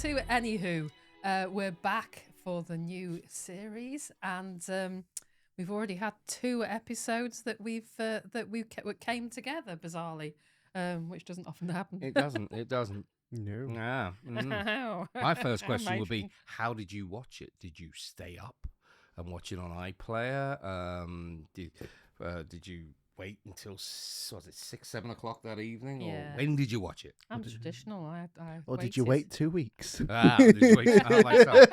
to Anyhoo. We're back for the new series, and we've already had 2 episodes that we came together bizarrely, which doesn't often happen. It doesn't. It doesn't. No. Yeah. My first question would be, how did you watch it? Did you stay up and watch it on iPlayer? Did you wait until, was it 6, 7 o'clock that evening? Yeah. Or when did you watch it? I'm traditional. Or did you wait 2 weeks? Did you wait? Like so.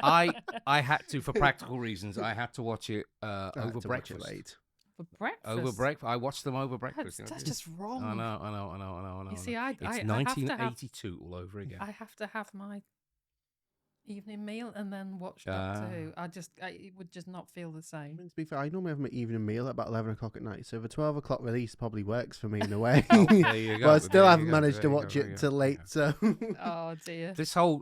I had to, for practical reasons, I had to watch it over breakfast. For breakfast? Over breakfast. I watched them over breakfast. That's just wrong. I know. You see, it's 1982 all over again. I have to have my evening meal and then watch that too. It would just not feel the same. To be fair, I normally have my evening meal at about 11 o'clock at night, so the 12 o'clock release probably works for me in a way. There you go. But I still haven't managed to watch it till late, so... Oh, dear. This whole,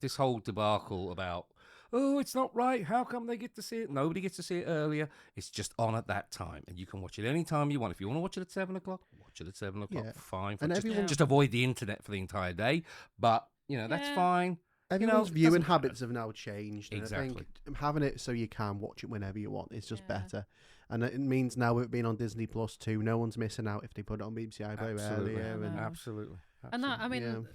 this whole debacle about, oh, it's not right, how come they get to see it? Nobody gets to see it earlier. It's just on at that time, and you can watch it any time you want. If you want to watch it at 7 o'clock, watch it at 7 o'clock. Yeah. Fine. And just avoid the internet for the entire day, but, that's fine. Everyone's viewing habits have now changed. And Exactly. I think having it so you can watch it whenever you want is just better. And it means now with it being on Disney Plus too, no one's missing out if they put it on BBC iPlayer earlier. And Absolutely. And that, I mean,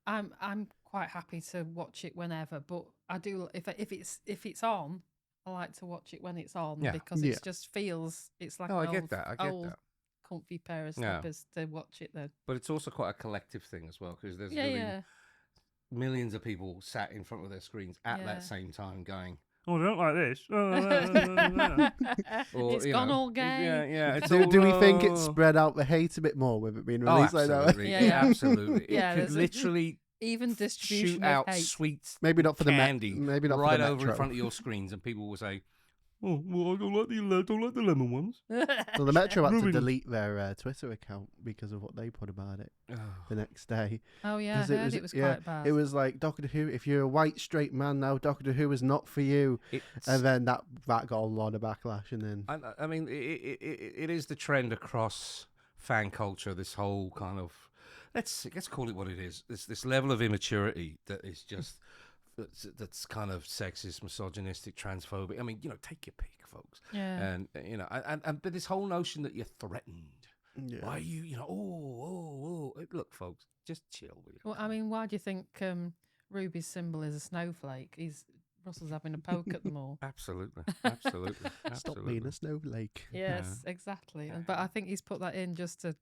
I'm quite happy to watch it whenever, but I do if it's on, I like to watch it when it's on because it just feels it's like I an get that. comfy pair of slippers to watch it then. But it's also quite a collective thing as well, because there's millions of people sat in front of their screens at that same time going, oh, I don't like this. Or, it's gone all gay. Yeah. Do we think it's spread out the hate a bit more with it being released like that? Yeah, absolutely. Yeah, it could literally even distribution shoot out hate. sweet maybe not for candy, maybe not right for the over in Metro. front of your screens, and people will say, "Oh, well, I don't like the lemon ones." So the Metro had to delete their Twitter account because of what they put about it the next day. Oh yeah, I heard it was quite bad. It was like, Doctor Who, if you're a white straight man now, Doctor Who is not for you. And then that got a lot of backlash. And then I mean, it is the trend across fan culture. This whole kind of let's call it what it is. This level of immaturity that is just. That's kind of sexist, misogynistic, transphobic. I mean, take your pick, folks. Yeah. And but this whole notion that you're threatened. Yeah. Why are you, look, folks, just chill with it. Well, I mean, why do you think Ruby's symbol is a snowflake? Russell's having a poke at them all. Absolutely. Stop being a snowflake. Yes, exactly. But I think he's put that in just to,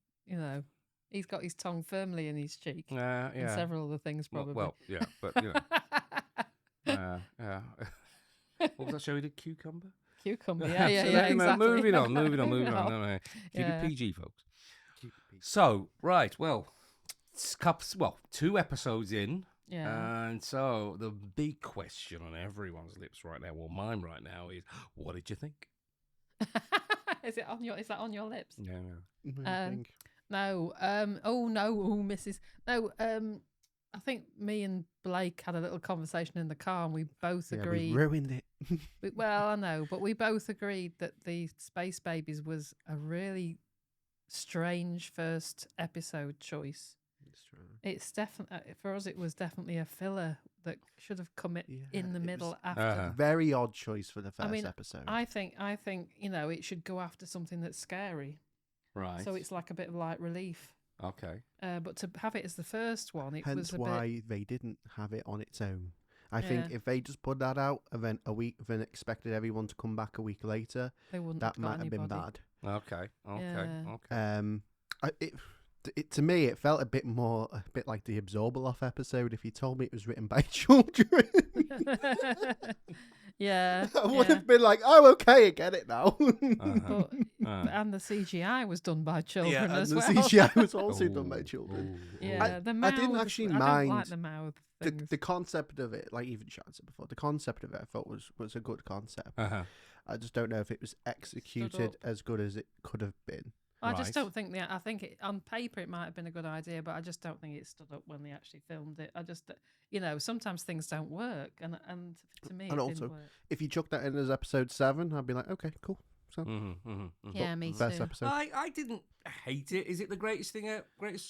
he's got his tongue firmly in his cheek. And several other things, probably. Well, yeah, but, what was that show he did? Cucumber, yeah, exactly. Moving on. No. Keep it PG, folks. So, right, well, 2 episodes in. Yeah. And so the big question on everyone's lips right now, well, mine right now, is what did you think? Is that on your lips? Yeah. No. Mrs. No. I think me and Blake had a little conversation in the car, and we both agreed. We ruined it. Well, I know, but we both agreed that the Space Babies was a really strange first episode choice. It's definitely for us. It was definitely a filler that should have come in the middle after. Very odd choice for the first episode. I think it should go after something that's scary. Right. So it's like a bit of light relief. Okay. But to have it as the first one, it Hence was why they didn't have it on its own. I think if they just put that out and then then expected everyone to come back a week later, that might have been bad. Okay. To me, it felt a bit like the Absorbable Off episode. If you told me it was written by children, yeah, I would have been like, "Oh, okay, I get it now." And the CGI was done by children as well. The CGI was also done by children. The mouth, I didn't actually mind. I don't like the mouth. The concept of it, like even Sean said before, the concept of it I thought was a good concept. I just don't know if it was executed as good as it could have been. I just don't think I think on paper it might have been a good idea, but I just don't think it stood up when they actually filmed it. I just, sometimes things don't work, and to me, it didn't work. If you chuck that in as episode 7, I'd be like, okay, cool. So, yeah, me too. Best episode. I didn't hate it. Is it the greatest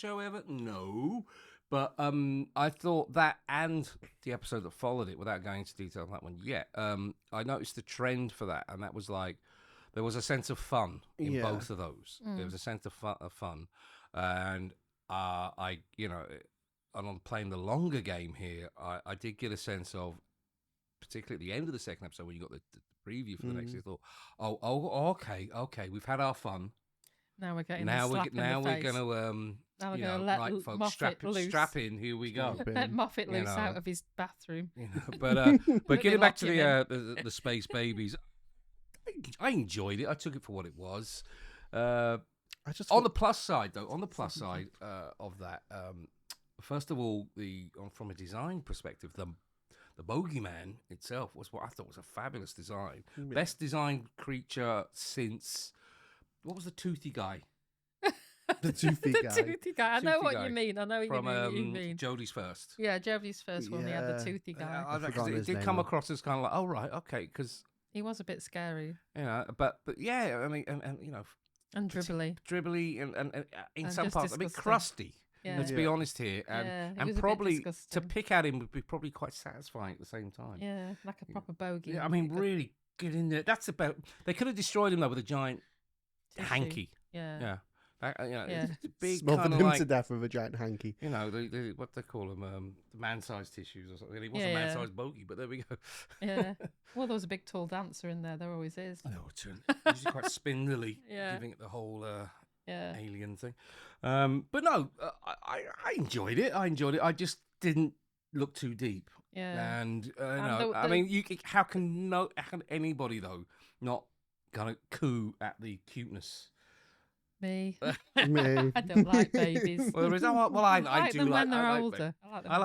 show ever? No, But I thought that, and the episode that followed it, without going into detail on that one yet, I noticed the trend for that, and that was like there was a sense of fun in both of those. There was a sense of fun, and and on playing the longer game here, I did get a sense of, particularly at the end of the second episode when you got the preview for the next, I thought, okay, we've had our fun. Now we're getting now we're going to now we're going to let right, folks, Moffat loose. Strap in. Here we go. Let Moffat loose out of his bathroom. But getting back to the space babies, I enjoyed it. I took it for what it was. On the plus side, though, of that, first of all, from a design perspective, the bogeyman itself was what I thought was a fabulous design. Yeah. Best designed creature since, what was the toothy guy? The toothy guy. I know what you mean. I know from, what you mean. Jodie's first. Yeah, Jodie's first one. He had the toothy guy. It did come across as kind of like, oh, right, okay, because he was a bit scary. But yeah, I mean, and and dribbly, and in some parts a bit crusty. Yeah. Let's be honest here, and probably to pick at him would be probably quite satisfying at the same time. Yeah, like a proper bogey. Yeah, I mean, really get in there. That's about. They could have destroyed him though with a giant hanky. Yeah. It's big, smothered him to death with a giant hanky. You know, what they call them, the man-sized tissues or something. He was a man-sized bogey, but there we go. Yeah. Well, there was a big tall dancer in there. There always is. I know, usually quite spindly, giving it the whole alien thing. But no, I enjoyed it. I just didn't look too deep. Yeah. And I mean, how can anybody though not kind of coo at the cuteness? Me. I don't like babies. Well, I do them like when they're older. I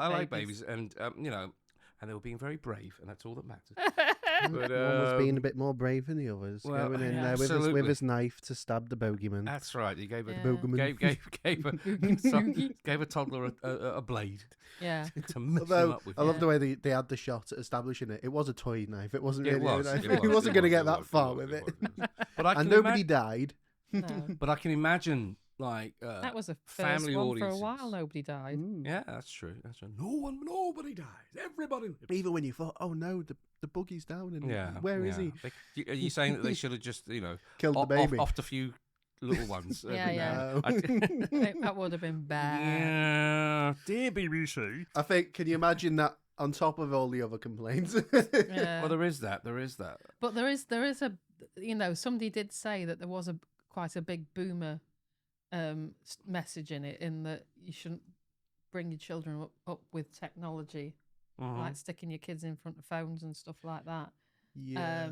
like babies, and and they were being very brave, and that's all that matters. But, one was being a bit more brave than the others, going in there with his knife to stab the bogeyman. That's right. He gave gave a toddler a blade. Yeah. To mix him up with. I love the way they had the shot at establishing it. It was a toy knife. It wasn't really a knife. He wasn't going to get that far with it. But nobody died. No. But I can imagine, like, that was a family one audiences. for a while. Nobody died. Yeah, that's true. Nobody dies. Everybody lives. Even when you thought, oh no, the boogie's down, and where is he? Are you saying that they should have just, killed the baby, offed a few little ones? Yeah. That would have been bad. Yeah, dear BBC. I think. Can you imagine that on top of all the other complaints? Well, there is that. But there is a. Somebody did say that there was quite a big boomer message in it, in that you shouldn't bring your children up with technology, like sticking your kids in front of phones and stuff like that. Yeah.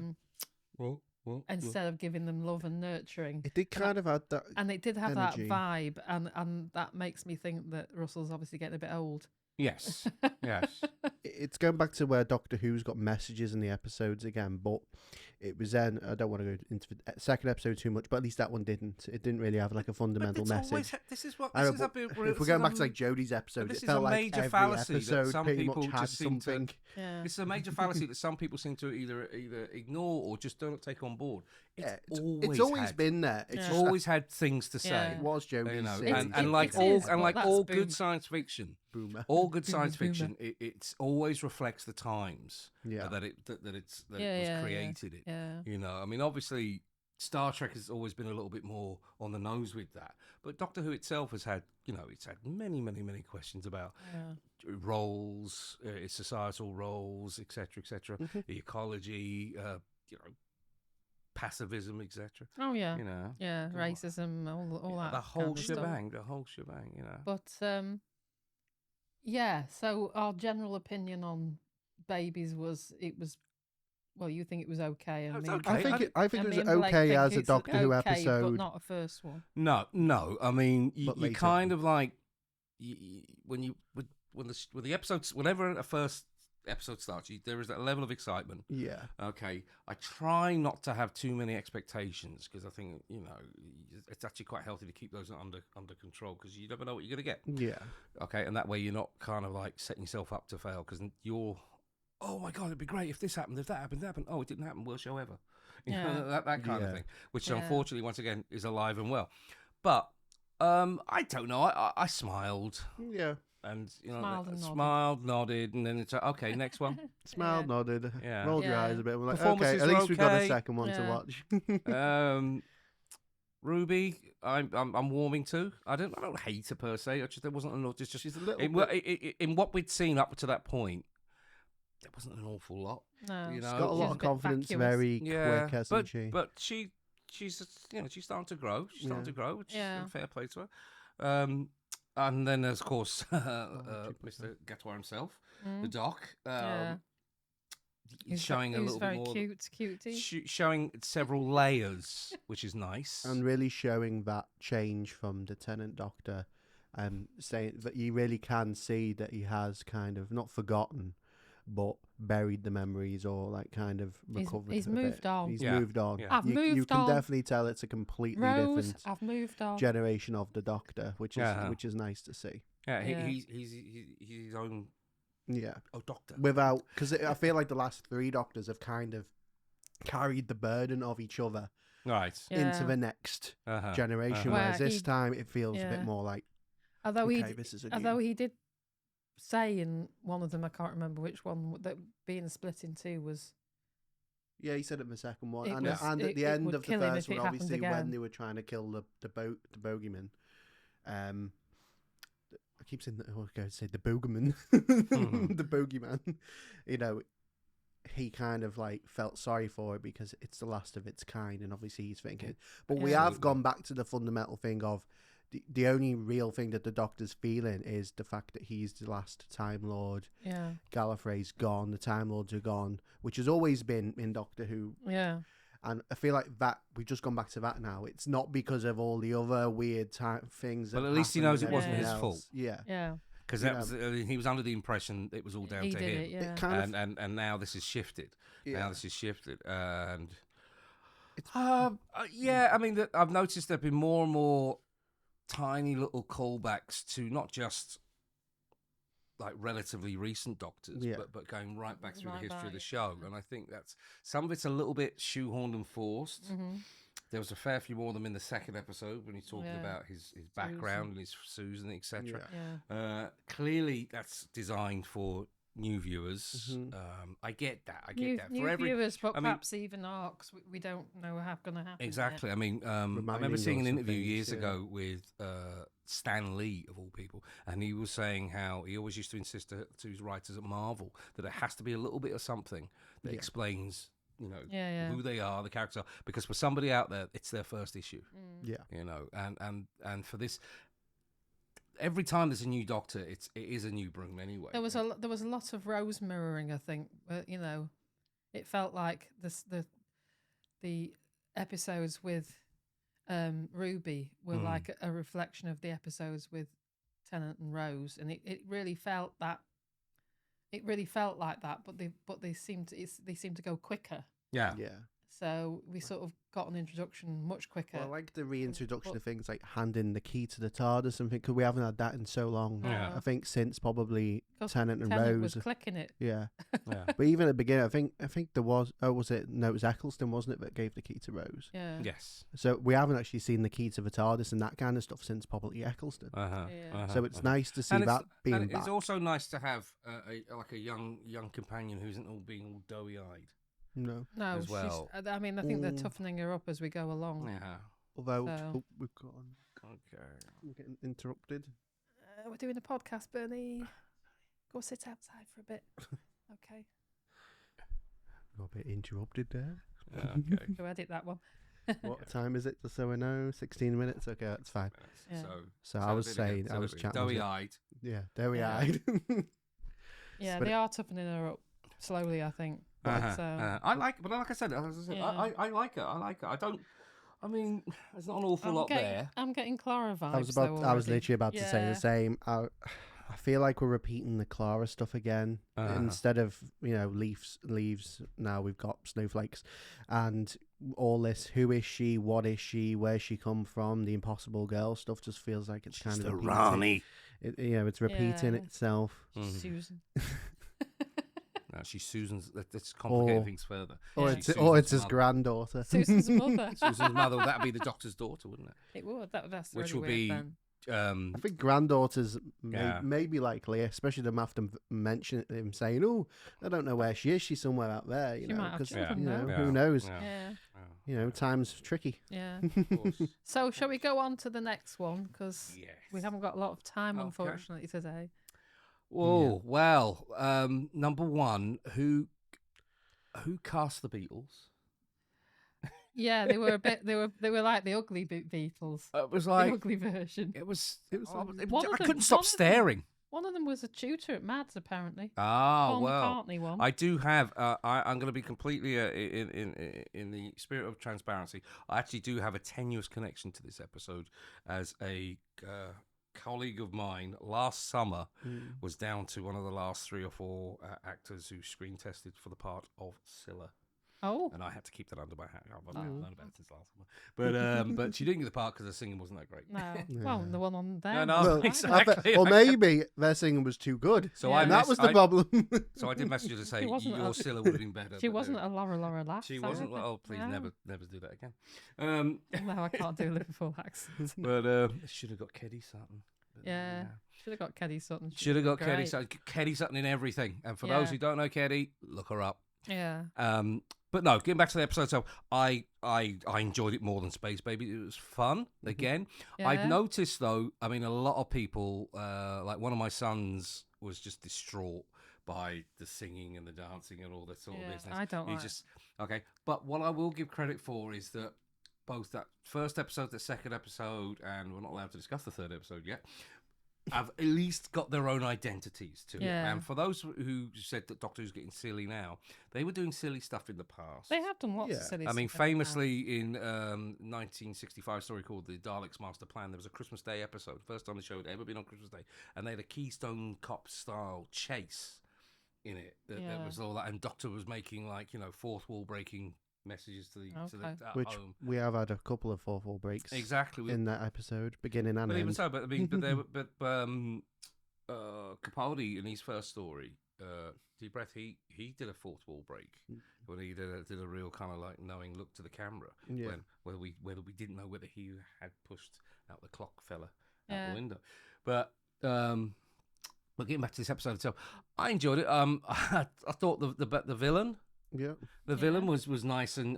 Instead of giving them love and nurturing. It did kind of have that, and it did have energy. that vibe, and that makes me think that Russell's obviously getting a bit old. Yes. It's going back to where Doctor Who's got messages in the episodes again, but it was then, I don't want to go into the second episode too much, but at least that one didn't. It didn't really have like a fundamental message. If we're going back to like Jodie's episode, it felt like every episode pretty much had something. It's a major fallacy that some people seem to either ignore or just don't take on board. It's always been there. It's always had things to say. It was Jodie's, and like all good science fiction, boomer. All good science fiction, it always reflects the times that it was created in. Yeah. I mean, obviously, Star Trek has always been a little bit more on the nose with that, but Doctor Who itself has had, it's had many, many, many questions about roles, its societal roles, etc., the ecology, pacifism, etc. Oh yeah, racism, all that. The whole shebang. But so our general opinion on babies was well, you think it was okay, and I think it was okay as a Doctor Who episode, but not a first one. No. I mean, you kind of like when the episodes, whenever a first episode starts, there is that level of excitement. Yeah. Okay. I try not to have too many expectations, because I think it's actually quite healthy to keep those under control, because you never know what you're going to get. Yeah. Okay, and that way you're not kind of like setting yourself up to fail, because you're, oh my god, it'd be great if this happened, if that happened. Oh, it didn't happen. Worst show ever. That kind of thing, which unfortunately, once again, is alive and well. But I don't know. I smiled. Yeah. And Smiled and nodded, and then it's like, okay, next one. Smiled, nodded, Yeah. rolled your eyes a bit. We're like, okay, Performances at were least we've got a okay. second one to watch. Ruby, I'm warming to. I don't hate her per se. There wasn't enough. It's just She's a little in what we'd seen up to that point. There wasn't an awful lot. No, You know, She's got a lot of confidence, vacuous. very quick, hasn't she? But she's she's starting to grow. She's starting to grow, which is fair play to her. And then there's of course Mr. Gatwa himself, the Doc. Showing a little bit more. Cutie. Showing several layers, which is nice, and really showing that change from the Tenant Doctor, saying that you really can see that he has kind of not forgotten, but buried the memories or like kind of recovered. He's moved on. He's moved on. Yeah. I've moved on. You can definitely tell it's a completely different. I've moved on. Generation of the Doctor, which is nice to see. Yeah, he's his own. Yeah. Oh, Doctor. Without, because I feel like the last three Doctors have kind of carried the burden of each other into the next generation. Whereas this time it feels a bit more like, although he did say in one of them, I can't remember which one, that being split in two was. Yeah, he said it in the second one, and at the end of the first one, obviously when they were trying to kill the bogeyman, I keep saying that. I was going to say the bogeyman, the bogeyman. You know, he kind of like felt sorry for it because it's the last of its kind, and obviously he's thinking. But we have gone back to the fundamental thing of the only real thing that the Doctor's feeling is the fact that he's the last Time Lord. Yeah, Gallifrey's gone. The Time Lords are gone, which has always been in Doctor Who. Yeah. And I feel like that we've just gone back to that now. It's not because of all the other weird things. But at least he knows it wasn't his fault. Yeah. Yeah. Because he was under the impression it was all down to him. And now this is shifted. Yeah. Now this is shifted. And I mean, I've noticed there've been more and more tiny little callbacks to not just like relatively recent Doctors, but going right back through the history of the show. And I think that's some of it's a little bit shoehorned and forced. Mm-hmm. There was a fair few more of them in the second episode when he's talking about his background and his Susan, etc. Yeah. Clearly, that's designed for new viewers. Mm-hmm. I get that. New viewers, but perhaps even arcs. We don't know how going to happen. Exactly. Yet. I mean, I remember seeing an interview years ago with Stan Lee, of all people, and he was saying how he always used to insist to his writers at Marvel that it has to be a little bit of something that explains, you know, who they are, the characters are, because for somebody out there, it's their first issue. Yeah. You know, and for this. Every time there's a new Doctor, it is a new broom anyway. There was a lot of rose mirroring, I think. You know, it felt like the episodes with Ruby were like a reflection of the episodes with Tennant and Rose, and it really felt that. It really felt like that, but they seemed to go quicker. Yeah. So we sort of got an introduction much quicker. Well, I like the reintroduction of things like handing the key to the TARDIS, something, because we haven't had that in so long. Yeah. I think since probably Tennant and Rose was clicking it. Yeah. But even at the beginning, I think there was. Oh, was it? No, it was Eccleston, wasn't it, that gave the key to Rose? Yeah. Yes. So we haven't actually seen the key to the TARDIS and that kind of stuff since probably Eccleston. So it's nice to see that being back. It's also nice to have a young companion who isn't all being all doughy-eyed. No, as well. I mean, I think they're toughening her up as we go along. Yeah. Although we've got we're getting interrupted. We're doing a podcast, Bernie. Go sit outside for a bit. Okay. Got a bit interrupted there. Okay. Go edit that one. What time is it? Just so I know. 16 minutes. Okay, that's fine. Yeah. So I was saying, I was chatting. Doughy-eyed. Yeah, doughy-eyed. Yeah, they are toughening her up slowly, I think. I like it, but like I said, I like it. I don't. I mean, there's not an awful lot there. I'm getting Clara vibes. I was literally about to say the same. I feel like we're repeating the Clara stuff again. Instead of leaves. Now we've got snowflakes, and all this. Who is she? What is she? Where's she come from? The Impossible Girl stuff just feels like it's kind of Rani. It's repeating itself. Susan. No, she's Susan's. Let's complicate things further. Or She's it's his mother. granddaughter. Susan's mother. Susan's mother. That'd be the doctor's daughter, wouldn't it? It would. That's Which really would weird be. then. I think granddaughters Yeah. may be likely, especially them after mentioning him saying, "Oh, I don't know where she is. She's somewhere out there." You She know, might have because children, you know though. who knows. Yeah. You know, time's tricky. Yeah. Of course. So, shall we go on to the next one? Because Yes. we haven't got a lot of time, Okay. unfortunately, today. Whoa. Well, number one, who cast the Beatles? Yeah, they were a bit. They were like the ugly Beatles. It was The like ugly version. it was. One of I them- couldn't stop one of them- staring. One of them was a tutor at Mads, apparently. Ah, Paul well, McCartney one. I do have. I'm going to be completely in the spirit of transparency. I actually do have a tenuous connection to this episode, as a colleague of mine last summer was down to one of the last 3 or 4 actors who screen tested for the part of Scylla. Oh, And I had to keep that under my hat. I've known about it since last summer. But she didn't get the part because the singing wasn't that great. no. Well, the one on there. No, was Well, fine. exactly. or maybe their singing was too good. So Yeah. I And that messed- was the I- problem. So I did message her to say She wasn't your a- Scylla would have been better. She but wasn't no. a Laura Laugh. She so- wasn't. Well, oh, please, No. never do that again. No, I can't do a Liverpool accent. But should have got Keddy Sutton. But, Yeah. Should have got Keddy Sutton. She Should have got was Keddy great. Sutton. Keddy Sutton in everything. And for Yeah. those who don't know Keddy, look her up. Yeah. But no, getting back to the episode, so I enjoyed it more than Space Baby. It was fun again. Yeah. I've noticed though, I mean, a lot of people, like one of my sons, was just distraught by the singing and the dancing and all that sort of Yeah, business. I don't He's like just okay. But what I will give credit for is that both that first episode, the second episode, and we're not allowed to discuss the third episode yet, have at least got their own identities to it. Yeah. And for those who said that Doctor Who's getting silly now, they were doing silly stuff in the past. They have done lots of Yeah. silly I mean, stuff in the past. famously in 1965 story called The Daleks' Master Plan, there was a Christmas Day episode, first time the show had ever been on Christmas Day, and they had a Keystone Cop style chase in it. That Yeah. was all that, and Doctor was making fourth wall breaking messages to the Okay. Which home. we have had a couple of 4-4 breaks Exactly. in that episode, beginning and But even end. so, but I mean, Capaldi in his first story, Deep Breath, he did a fourth wall break when he did a real kind of like knowing look to the camera. Yeah. Whether we didn't know whether he had pushed out the clock fella out Yeah. the window, but getting back to this episode itself, I enjoyed it. I thought the villain, Yeah. the villain was nice and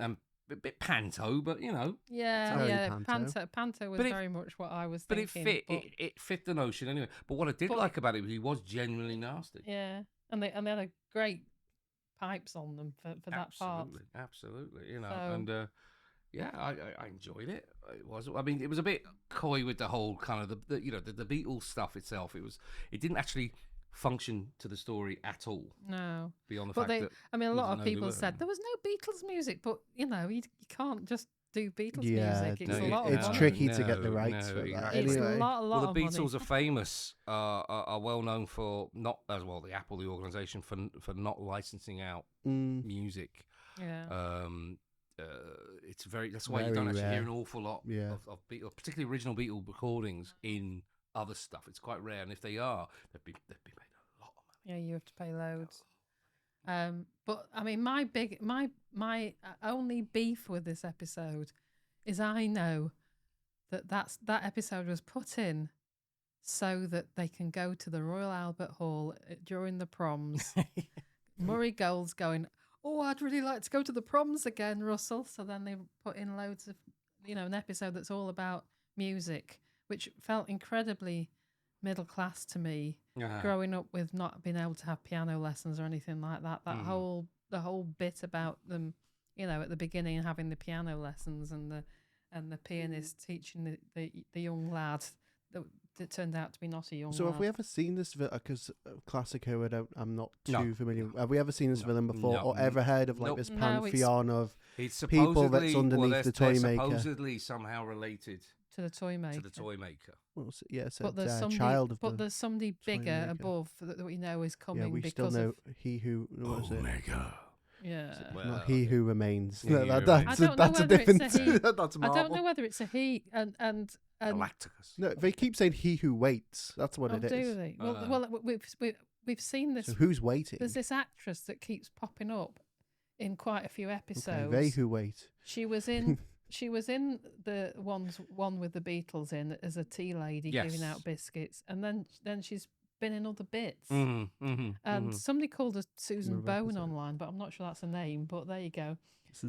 a bit panto, but you know. Yeah, Very yeah. panto. Panto was But it- very much what I was But it thinking. fit. It fit the notion anyway. But what I did But- like about it was he was genuinely nasty. Yeah, and they had a great pipes on them for that part. Absolutely. You know, So- and yeah, I enjoyed it. It was. I mean, it was a bit coy with the whole kind of the Beatles stuff itself. It didn't actually function to the story at all. No, Beyond the but fact that I mean, a there lot was of no people new said one. there was no Beatles music, but you know, you can't just do Beatles Yeah, music. It's no, a lot of it's money. tricky to get the No, rights no, for that. exactly. It's Anyway, a lot well, of the money. Beatles are famous, are well known for not as well the Apple, the organisation for not licensing out music. Yeah, It's that's why you Very don't actually hear rare. an awful lot Yeah. of Beatles, particularly original Beatle recordings in other stuff. It's quite rare, and if they are, they've been made a lot of money. yeah, you have to pay loads. But I mean, my only beef with this episode is I know that episode was put in so that they can go to the Royal Albert Hall during the proms. Murray Gold's going, oh, I'd really like to go to the proms again, Russell. So then they put in loads of, an episode that's all about music, which felt incredibly middle class to me. Growing up with not being able to have piano lessons or anything like that. The whole bit about them, at the beginning having the piano lessons and the pianist teaching the young lad that turned out to be not a young So lad. have we ever seen this? Because Classic Who, I'm not too No. familiar. Have we ever seen this villain before, No. or ever heard of like Nope. this No, pantheon of? It's People that's supposedly underneath the toy they're maker. supposedly somehow related to the toy maker. to the toy maker. Well, yeah, so But there's somebody, child of but the. there's somebody toy bigger maker. above that we know is coming Yeah, we still because know of he who. What was it? Omega. yeah. Not he who remains. He who That's remains. I don't know that's a whether it's a different. he. That's I Marvel. don't know whether it's a he and Galacticus. No, they keep saying he who waits. That's what oh, it is. do they? Well, we we've seen this. So who's waiting? There's this actress that keeps popping up in quite a few episodes. Okay, they who wait. She was in. She was in the one with the Beatles in as a tea lady giving out biscuits, and then she's been in other bits. And somebody called her Susan Bone online, but I'm not sure that's her name. But there you go.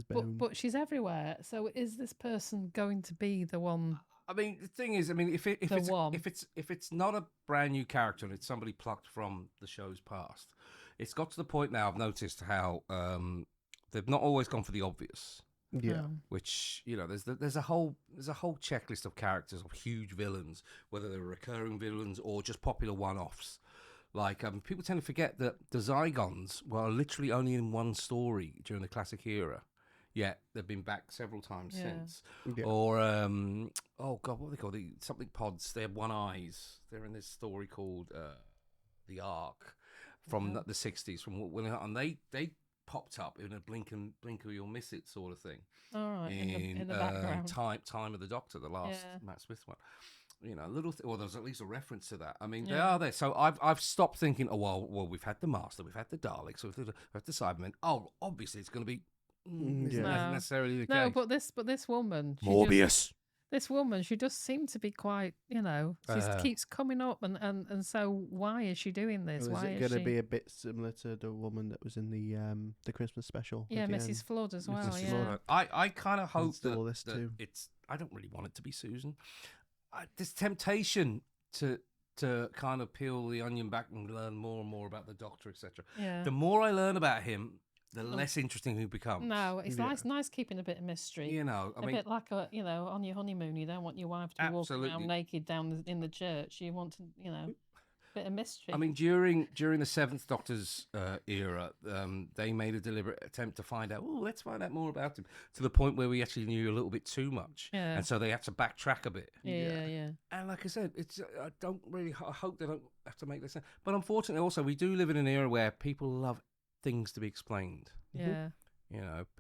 But she's everywhere. So is this person going to be the one? I mean, the thing is, I mean, if it's not a brand new character and it's somebody plucked from the show's past, it's got to the point now. I've noticed how they've not always gone for the obvious. Yeah, which there's a whole checklist of characters of huge villains, whether they're recurring villains or just popular one-offs. Like people tend to forget that the Zygons were literally only in one story during the classic era, yet they've been back several times since. Yeah. Or oh god, what are they called? Something pods. They have one eyes. They're in this story called the Ark from the 60s. And they popped up in a blink or you'll miss it sort of thing. All right, in the background. Time of the Doctor, the last Matt Smith one. Or there's at least a reference to that. I mean, they are there. So I've stopped thinking, oh well, we've had the Master, we've had the Daleks, we've had the Cybermen. Oh, obviously it's going to be. It's not necessarily the case. No, but this woman, Morbius. This woman, she does seem to be quite, she keeps coming up, and so why is she doing this? Why is it going to be a bit similar to the woman that was in the Christmas special? Yeah, Mrs. Flood as well. Mrs. Flood. I kind of hope that it's. I don't really want it to be Susan. This temptation to kind of peel the onion back and learn more and more about the Doctor, etc. Yeah. The more I learn about him, the less interesting he becomes. No, it's nice keeping a bit of mystery. I mean, bit like on your honeymoon, you don't want your wife to be walking around naked in the church. You want to, a bit of mystery. I mean, during the Seventh Doctor's era, they made a deliberate attempt to find out. Oh, let's find out more about him. To the point where we actually knew a little bit too much, and so they had to backtrack a bit. Yeah. And like I said, I hope they don't have to make this. But unfortunately, also we do live in an era where people love things to be explained. Yeah.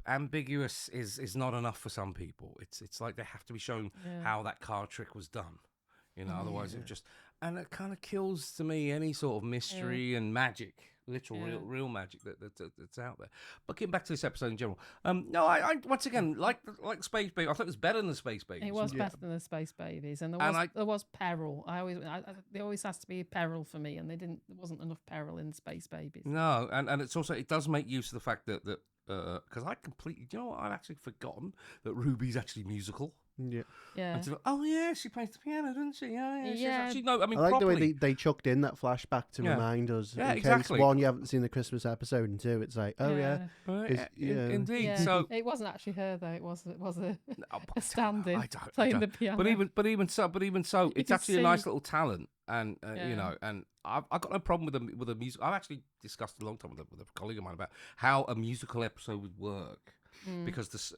Ambiguous is not enough for some people. It's like they have to be shown how that card trick was done. Otherwise it just, and it kind of kills to me any sort of mystery and magic, real magic that's out there. But getting back to this episode in general, no, I once again like Space Baby. I thought it was better than the Space Babies. It was better than the Space Babies, and there was peril. There always has to be peril for me, and there wasn't enough peril in Space Babies. No, and it's also, it does make use of the fact that because I completely, I'd actually forgotten that Ruby's actually musical. Yeah. And she plays the piano, doesn't she? Yeah. She's I like properly. The way they chucked in that flashback to remind us. Yeah, in exactly. Case, one, you haven't seen the Christmas episode, and two, it's like, indeed. Yeah. So it wasn't actually her though. It was a stand-in playing the piano. But even so, it's actually a nice little talent, and and I've got no problem with a music. I've actually discussed a long time with a colleague of mine about how a musical episode would work, because this.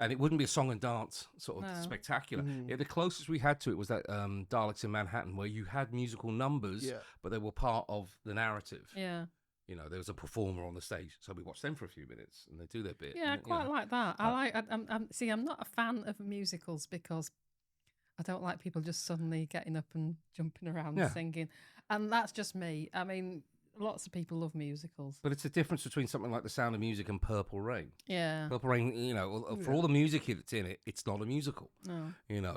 And it wouldn't be a song and dance sort of spectacular. The closest we had to it was that Daleks in Manhattan, where you had musical numbers, but they were part of the narrative. Yeah. There was a performer on the stage, so we watched them for a few minutes, and they do their bit. Yeah, I quite like that. I'm not a fan of musicals because I don't like people just suddenly getting up and jumping around and singing, and that's just me. I mean, lots of people love musicals. But it's the difference between something like The Sound of Music and Purple Rain. Yeah. Purple Rain, for all the music that's in it, it's not a musical. No.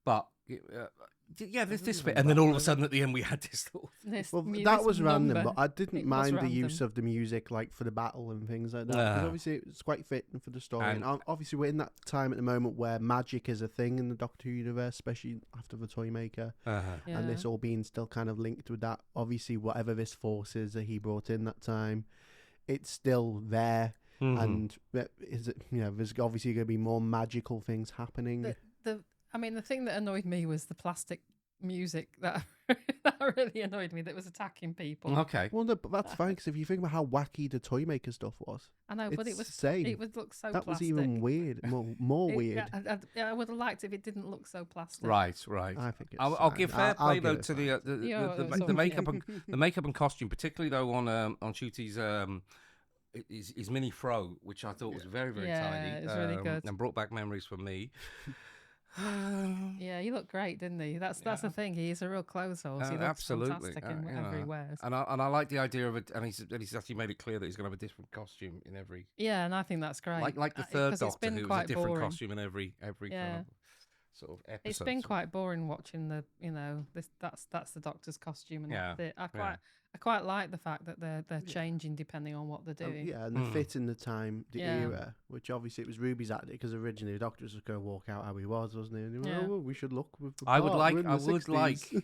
But this bit, and then all of a sudden at the end we had this little. That was random, but I didn't mind the use of the music, like for the battle and things like that. Because obviously it's quite fitting for the story, and obviously we're in that time at the moment where magic is a thing in the Doctor Who universe, especially after the Toymaker, and this all being still kind of linked with that. Obviously, whatever this force is that he brought in that time, it's still there, and there's obviously going to be more magical things happening. The thing that annoyed me was the plastic music that really annoyed me, that was attacking people. Okay. Well, no, but that's fine, because if you think about how wacky the Toymaker stuff was. I know, but it was same. It would look so that plastic. Was even weird, more weird. I would have liked it if it didn't look so plastic. Right. I think I'll give fair play though to the makeup and the makeup and costume, particularly though on Shooty's his mini fro, which I thought was very, very tiny. It's really good, and brought back memories for me. Yeah, he looked great, didn't he? That's the thing. He's a real clothes horse. He looks Absolutely. fantastic in whatever he wears. And I like the idea of it. And he's actually made it clear that he's going to have a different costume in every. Yeah, and I think that's great. Like the third Doctor, who was a different boring. costume in every kind of sort of episode. It's been quite boring watching that's the Doctor's costume, and that's it. I quite like the fact that they're changing depending on what they're doing. And the fit in the time, the era, which obviously it was Ruby's idea, because originally the Doctor was just going to walk out how he was, wasn't he? And he went, we should look with the part. I would like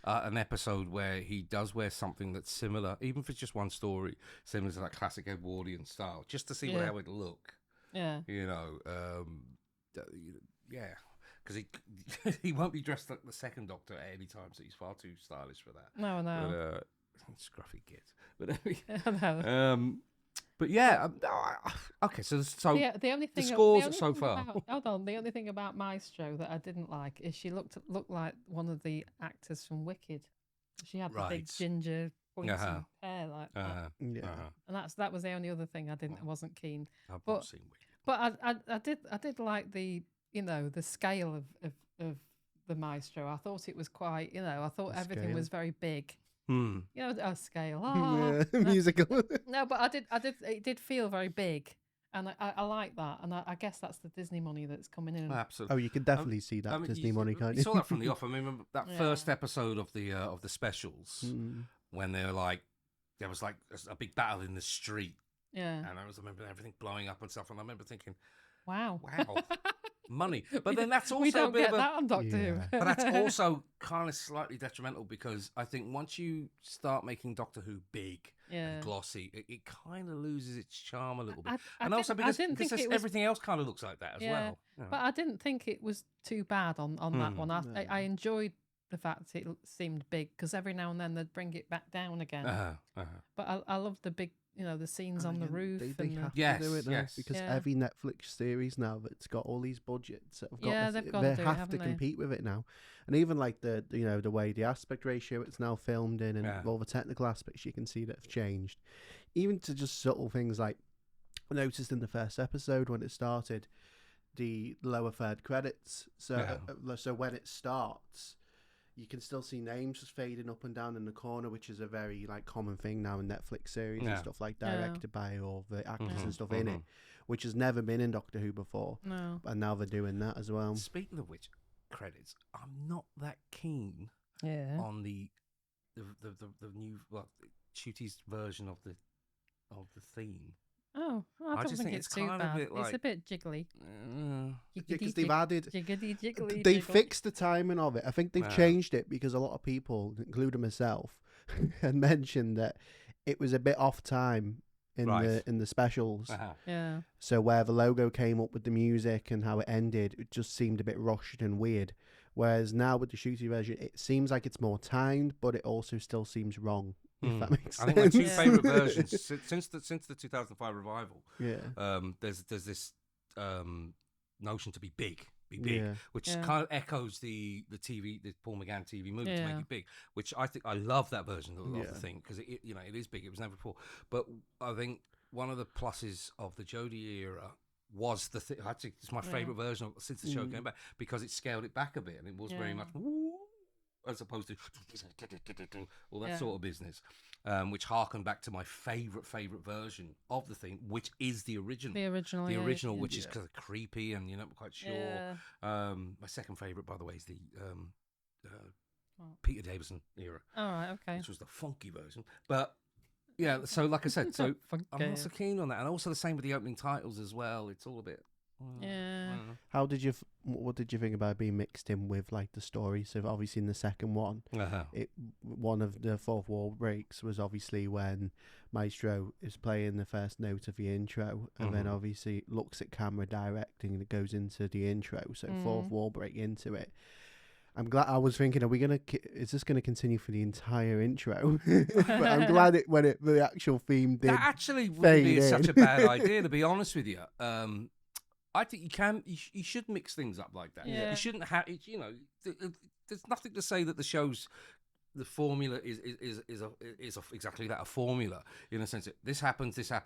an episode where he does wear something that's similar, even if it's just one story, similar to that classic Edwardian style, just to see how it would look. Yeah. Because he won't be dressed like the second Doctor at any time, so he's far too stylish for that. No. But, scruffy kid. But okay. So the only thing the scores so far. Hold on. The only thing about Maestro that I didn't like is she looked like one of the actors from Wicked. She had the big ginger pointy hair like that. And that was the only other thing I wasn't keen. I've not seen Wicked. But I did like the scale of the Maestro. I thought it was quite, I thought everything was very big. A scale. Musical. No, but it did feel very big. And I like that. And I guess that's the Disney money that's coming in. Absolutely. Oh, you can definitely see that Disney money, can't you? You saw that from the off. I remember that first episode of the specials when they were like, there was like a big battle in the street. Yeah. And I remember everything blowing up and stuff. And I remember thinking, wow. Money. But then that's also we don't a bit get that on Doctor Who. But that's also kind of slightly detrimental, because I think once you start making Doctor Who big and glossy, it kind of loses its charm a little bit. Also because everything else kind of looks like that as well. But I didn't think it was too bad on that one. I enjoyed the fact it seemed big, because every now and then they'd bring it back down again. But I love the big, the scenes on the roof. They have to do it now, because every Netflix series now that's got all these budgets, they have to compete with it now. And even like the way the aspect ratio it's now filmed in, and all the technical aspects you can see that have changed. Even to just subtle things like, I noticed in the first episode when it started, the lower third credits. So when it starts, you can still see names just fading up and down in the corner, which is a very common thing now in Netflix series and stuff, like directed by all the actors and stuff in it, which has never been in Doctor Who before. No. And now they're doing that as well. Speaking of which, credits, I'm not that keen on the new Shooty's version of the theme. Oh, I don't think it's too bad. It's a bit jiggly. Because they've added, jiggly, they fixed the timing of it. I think they've changed it because a lot of people, including myself, had mentioned that it was a bit off time in the specials. Yeah. So where the logo came up with the music and how it ended, it just seemed a bit rushed and weird. Whereas now with the Shooty version, it seems like it's more timed, but it also still seems wrong. If that makes sense. I think my two favourite versions since the 2005 revival. There's this notion to be big, which kind of echoes the Paul McGann TV movie to make it big, which I think I love that version of the thing, because it is big. It was never before. But I think one of the pluses of the Jodie era was the thing. Actually, it's my favourite version since the show came back, because it scaled it back a bit, and it was very much as opposed to all that sort of business, which harkened back to my favourite version of the thing, which is the original. The original, which is kind of creepy and you're not quite sure. My second favourite, by the way, is the Peter Davison era. All right, okay. Which was the funky version, but yeah. So like I said, so I'm not so keen on that, and also the same with the opening titles as well. It's all a bit. What did you think about being mixed in with the story? So obviously in the second one, one of the fourth wall breaks was obviously when Maestro is playing the first note of the intro, and then obviously looks at camera directing, and it goes into the intro. So fourth wall break into it. I'm glad. I was thinking, is this going to continue for the entire intro? But I'm glad when the actual theme did. That actually wouldn't be such a bad idea, to be honest with you. I think you should mix things up like that. You shouldn't have it. There's nothing to say that the show's the formula is exactly that, a formula, in a sense that this happens. Yeah.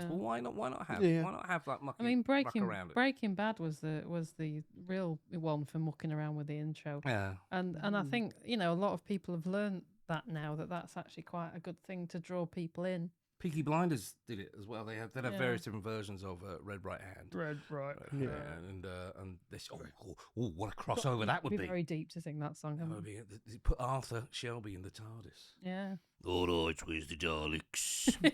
Well, why not have like muck, I mean, muck around it? Breaking Bad was the real one for mucking around with the intro. Yeah. And I think, a lot of people have learned that now, that's actually quite a good thing to draw people in. Peaky Blinders did it as well. They have various different versions of Red Right Hand. Red Right Hand. And this. Oh, what a crossover that would be! Very deep to sing that song. That would be, put Arthur Shelby in the TARDIS. Yeah. All right, where's the Daleks? But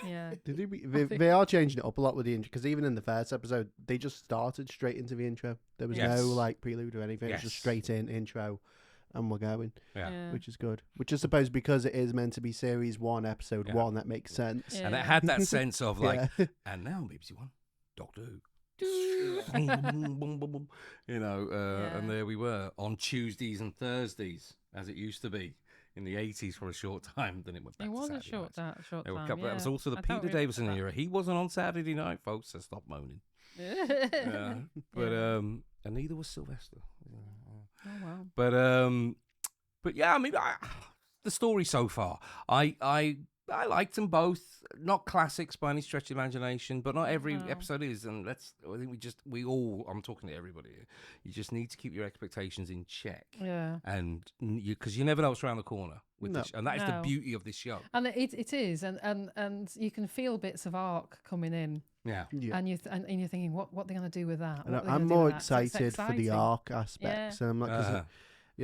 yeah. They are changing it up a lot with the intro, because even in the first episode, they just started straight into the intro. There was no like prelude or anything. It was just straight in intro. And we're going, which is good. Which I suppose, because it is meant to be series 1, episode 1, that makes sense. And it had that sense of like, and now BBC One, Doctor Who. And there we were on Tuesdays and Thursdays, as it used to be in the 80s for a short time. Then it went back to Saturday. It was a short time. That was also the Peter Davison era. He wasn't on Saturday night, folks, so stop moaning. And neither was Sylvester. Oh wow! But yeah, I mean, the story so far, I liked them both. Not classics by any stretch of imagination, but not every episode is. And I think I'm talking to everybody here. You just need to keep your expectations in check. Yeah. And because you never know what's around the corner with this, and that is the beauty of this show. And it is, and you can feel bits of arc coming in. Yeah. And you're thinking, what are they going to do with that? I'm more excited for the arc aspects. And I'm like,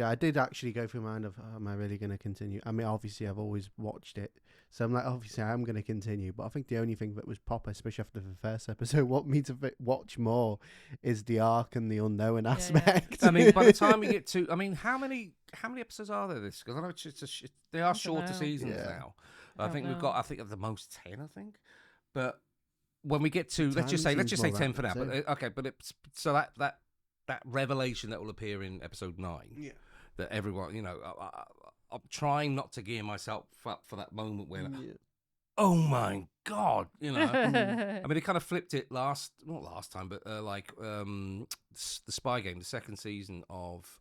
I did actually go through my mind of, am I really going to continue? I mean, obviously, I've always watched it. So I'm like, obviously, I'm going to continue. But I think the only thing that was proper, especially after the first episode, what me to watch more is the arc and the unknown aspect. I mean, by the time we get to, how many episodes are there this? Because I know they are shorter seasons now. I think we've got, at the most 10, I think. But when we get to, let's just say 10 for now. But so that revelation that will appear in episode 9, that everyone, I'm trying not to gear myself up for that moment when, oh my God, I mean, they kind of flipped it not last time, but the Spy Game, the second season of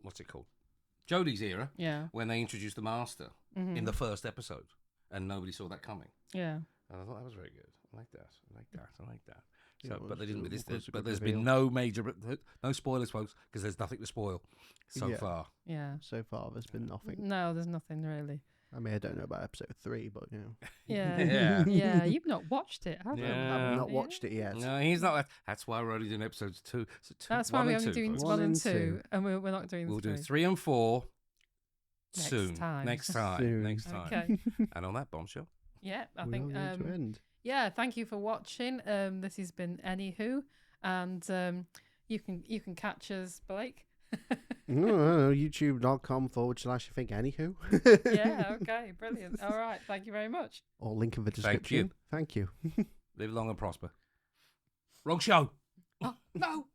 what's it called? Jodie's era, when they introduced the Master in the first episode, and nobody saw that coming. Yeah, and I thought that was very good. I like that. So, but they didn't with this. But there's been no spoilers, folks, because there's nothing to spoil so far. Yeah, so far there's been nothing. No, there's nothing really. I mean, I don't know about episode 3, but Yeah, you've not watched it, have you? I've not watched it yet. No, he's not. That's why we're only doing episodes 2. So that's why we're only doing 1 and 2, and we're not doing. We'll do 3 and 4 soon. Next time. Okay. And on that bombshell. Yeah, I think. Yeah, thank you for watching. This has been Anyhoo, and you can catch us, Blake. YouTube.com/ I think Anyhoo. Yeah, okay, brilliant. All right, thank you very much. Or link in the description. Thank you. Live long and prosper. Wrong show. Oh, no.